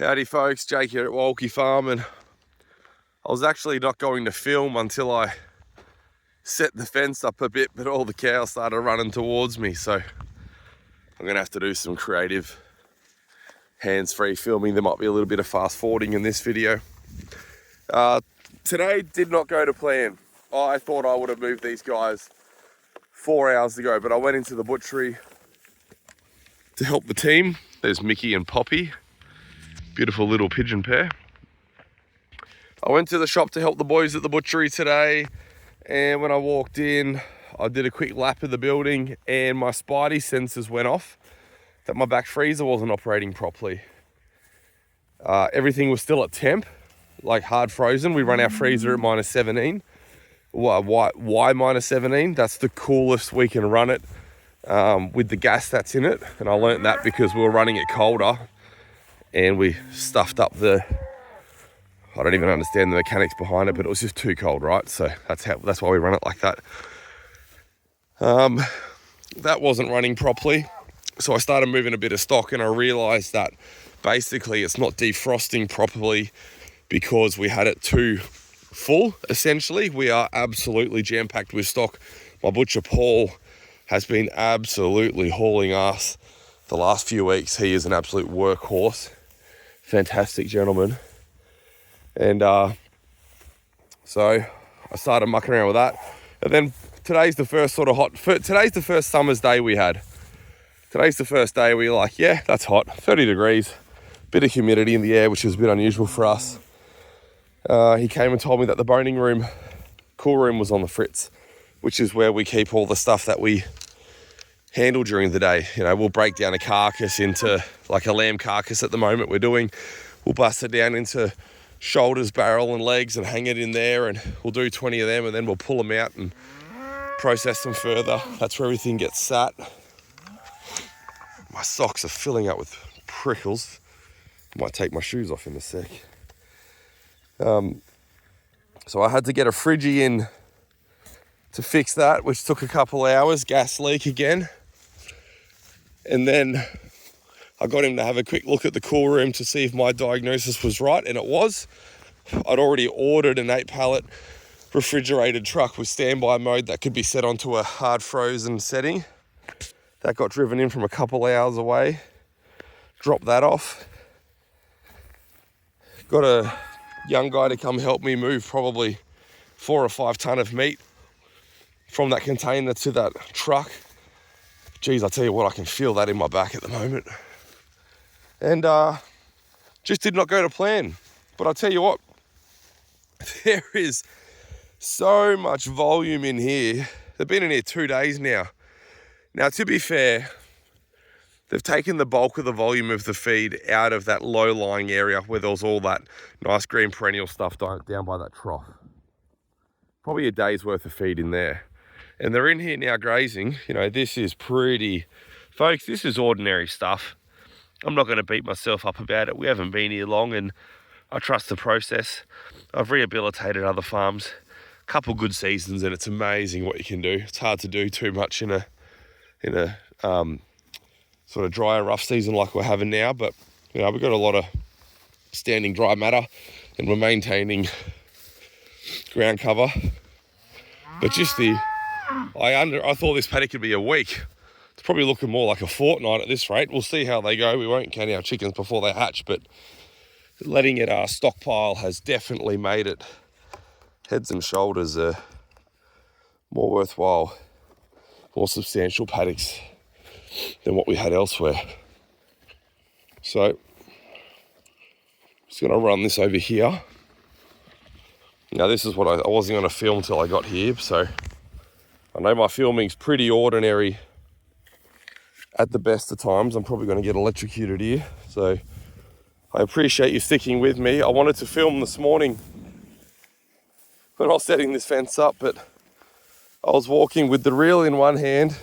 Howdy folks, Jake here at Walkie Farm, and I was actually not going to film until I set the fence up a bit, but all the cows started running towards me, so I'm gonna have to do some creative hands-free filming. There might be a little bit of fast forwarding in this video. Today did not go to plan. I thought I would have moved these guys 4 hours ago, but I went into the butchery to help the team. There's Mickey and Poppy. Beautiful little pigeon pair. I went to the shop to help the boys at the butchery today, and when I walked in, I did a quick lap of the building and my Spidey sensors went off that my back freezer wasn't operating properly. Everything was still at temp, like hard frozen. We run our freezer at minus 17. Why minus 17? That's the coolest we can run it with the gas that's in it. And I learned that because we were running it colder and we stuffed up I don't even understand the mechanics behind it, but it was just too cold, right? So that's why we run it like that. That wasn't running properly. So I started moving a bit of stock and I realized that basically it's not defrosting properly because we had it too full, essentially. We are absolutely jam-packed with stock. My butcher, Paul, has been absolutely hauling ass the last few weeks. He is an absolute workhorse. Fantastic gentleman. And so I started mucking around with that. And then today's the first today's the first summer's day we had. Today's the first day we were like, yeah, that's hot, 30 degrees, bit of humidity in the air, which is a bit unusual for us. He came and told me that the boning room, cool room was on the fritz, which is where we keep all the stuff that we handle during the day. You know, we'll break down a carcass into, like a lamb carcass at the moment we're doing. We'll bust it down into shoulders, barrel and legs and hang it in there, and we'll do 20 of them and then we'll pull them out and process them further. That's where everything gets sat. My socks are filling up with prickles. Might take my shoes off in a sec. So I had to get a Friggy in to fix that, which took a couple hours, gas leak again. And then I got him to have a quick look at the cool room to see if my diagnosis was right, and it was. I'd already ordered an 8-pallet refrigerated truck with standby mode that could be set onto a hard frozen setting. That got driven in from a couple hours away. Dropped that off. Got a young guy to come help me move probably 4 or 5 ton of meat from that container to that truck. Geez, I tell you what, I can feel that in my back at the moment. And just did not go to plan. But I'll tell you what, there is so much volume in here. They've been in here 2 days now. Now, to be fair, they've taken the bulk of the volume of the feed out of that low-lying area where there was all that nice green perennial stuff down by that trough. Probably a day's worth of feed in there. And they're in here now grazing. You know, this is pretty, folks, this is ordinary stuff. I'm not going to beat myself up about it. We haven't been here long and I trust the process. I've rehabilitated other farms, a couple good seasons, and it's amazing what you can do. It's hard to do too much in a sort of dry and rough season like we're having now, but you know, we've got a lot of standing dry matter and we're maintaining ground cover. But just I thought this paddock could be a week. It's probably looking more like a fortnight at this rate. We'll see how they go. We won't count our chickens before they hatch, but letting it stockpile has definitely made it heads and shoulders more worthwhile, more substantial paddocks than what we had elsewhere. So, just gonna run this over here. Now this is what I wasn't gonna film till I got here, so I know my filming's pretty ordinary at the best of times. I'm probably gonna get electrocuted here, so I appreciate you sticking with me. I wanted to film this morning when I was setting this fence up, but I was walking with the reel in one hand.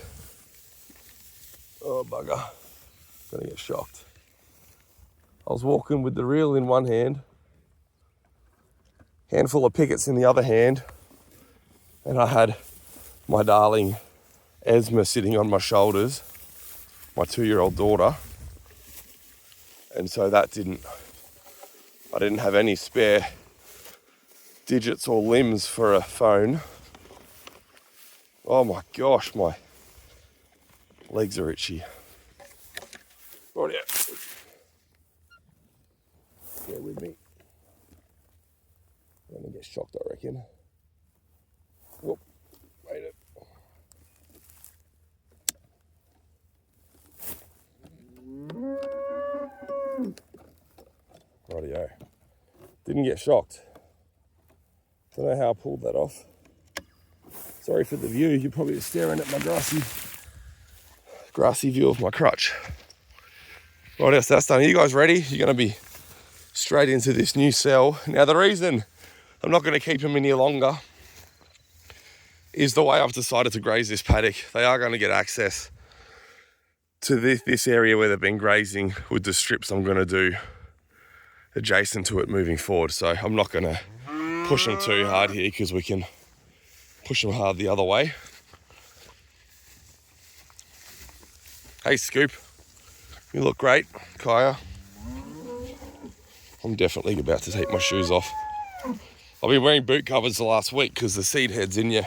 Oh bugger, gonna get shocked. I was walking with the reel in one hand, handful of pickets in the other hand, and I had my darling Esma sitting on my shoulders, my 2-year-old daughter, and so that didn't I didn't have any spare digits or limbs for a phone. Oh my gosh, my legs are itchy. Right out. Bear with me. I'm gonna get shocked, I reckon. Whoop, made it. Rightio. Didn't get shocked. Don't know how I pulled that off. Sorry for the view. You're probably staring at my grassy view of my crutch. Right, else that's done. Are you guys ready? You're going to be straight into this new cell. Now, the reason I'm not going to keep them in here longer is the way I've decided to graze this paddock. They are going to get access to this area where they've been grazing with the strips I'm going to do adjacent to it moving forward. So I'm not going to push them too hard here because we can push them hard the other way. Hey Scoop, you look great. Kaya, I'm definitely about to take my shoes off. I've been wearing boot covers the last week because the seed head's in your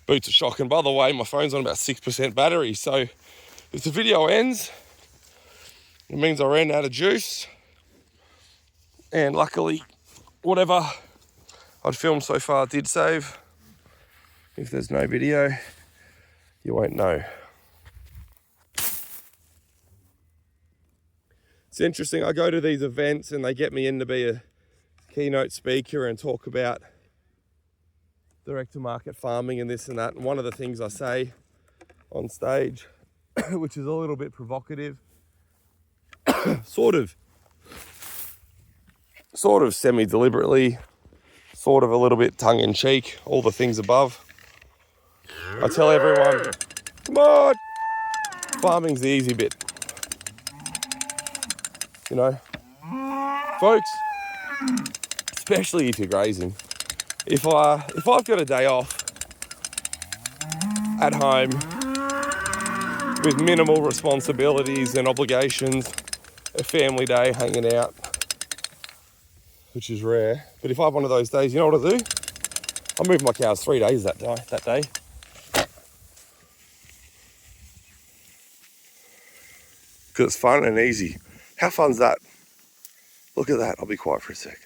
boots are shocking. By the way, my phone's on about 6% battery, so if the video ends, it means I ran out of juice. And luckily, whatever I'd filmed so far did save. If there's no video, you won't know. It's interesting, I go to these events and they get me in to be a keynote speaker and talk about direct-to-market farming and this and that. And one of the things I say on stage, which is a little bit provocative, sort of semi-deliberately, sort of a little bit tongue-in-cheek, all the things above. I tell everyone, come on, farming's the easy bit. You know, folks, especially if you're grazing, if I've got a day off at home with minimal responsibilities and obligations, a family day hanging out, which is rare, but if I have one of those days, you know what I do? I move my cows 3 days that day. Because it's fun and easy. How fun's that? Look at that. I'll be quiet for a sec.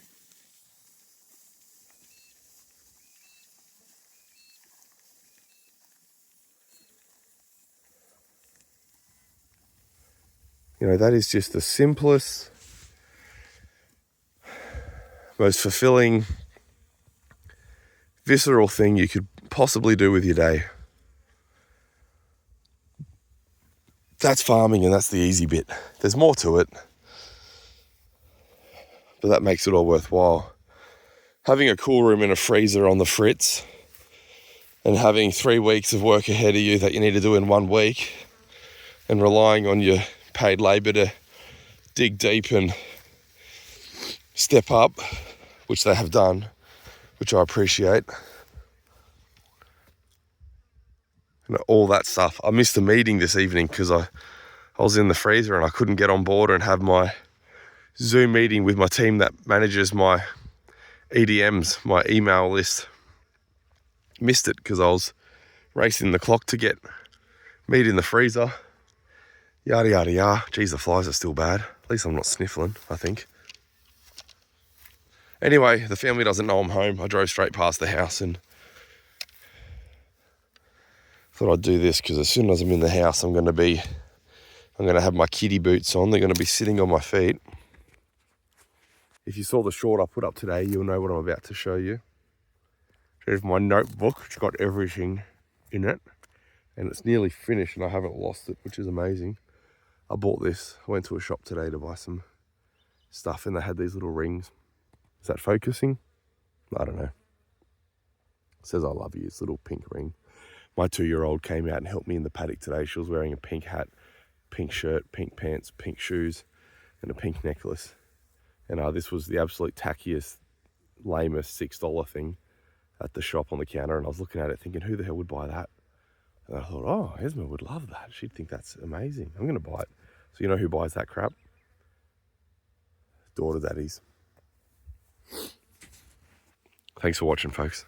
You know, that is just the simplest, most fulfilling, visceral thing you could possibly do with your day. That's farming, and that's the easy bit. There's more to it, but that makes it all worthwhile. Having a cool room and a freezer on the fritz and having 3 weeks of work ahead of you that you need to do in 1 week and relying on your paid labour to dig deep and step up, which they have done, which I appreciate. And all that stuff. I missed a meeting this evening because I was in the freezer and I couldn't get on board and have my Zoom meeting with my team that manages my EDMs, my email list. Missed it because I was racing the clock to get meat in the freezer. Yada, yada, yada. Geez, the flies are still bad. At least I'm not sniffling, I think. Anyway, the family doesn't know I'm home. I drove straight past the house and thought I'd do this because as soon as I'm in the house, I'm going to have my kiddie boots on. They're going to be sitting on my feet. If you saw the short I put up today, you'll know what I'm about to show you. There's my notebook. It's got everything in it. And it's nearly finished and I haven't lost it, which is amazing. I bought this. I went to a shop today to buy some stuff and they had these little rings. Is that focusing? I don't know. It says I love you. It's a little pink ring. My 2-year-old came out and helped me in the paddock today. She was wearing a pink hat, pink shirt, pink pants, pink shoes, and a pink necklace. And this was the absolute tackiest, lamest $6 thing at the shop on the counter. And I was looking at it thinking, who the hell would buy that? And I thought, oh, Esma would love that. She'd think that's amazing. I'm going to buy it. So you know who buys that crap? Daughter daddies. Thanks for watching, folks.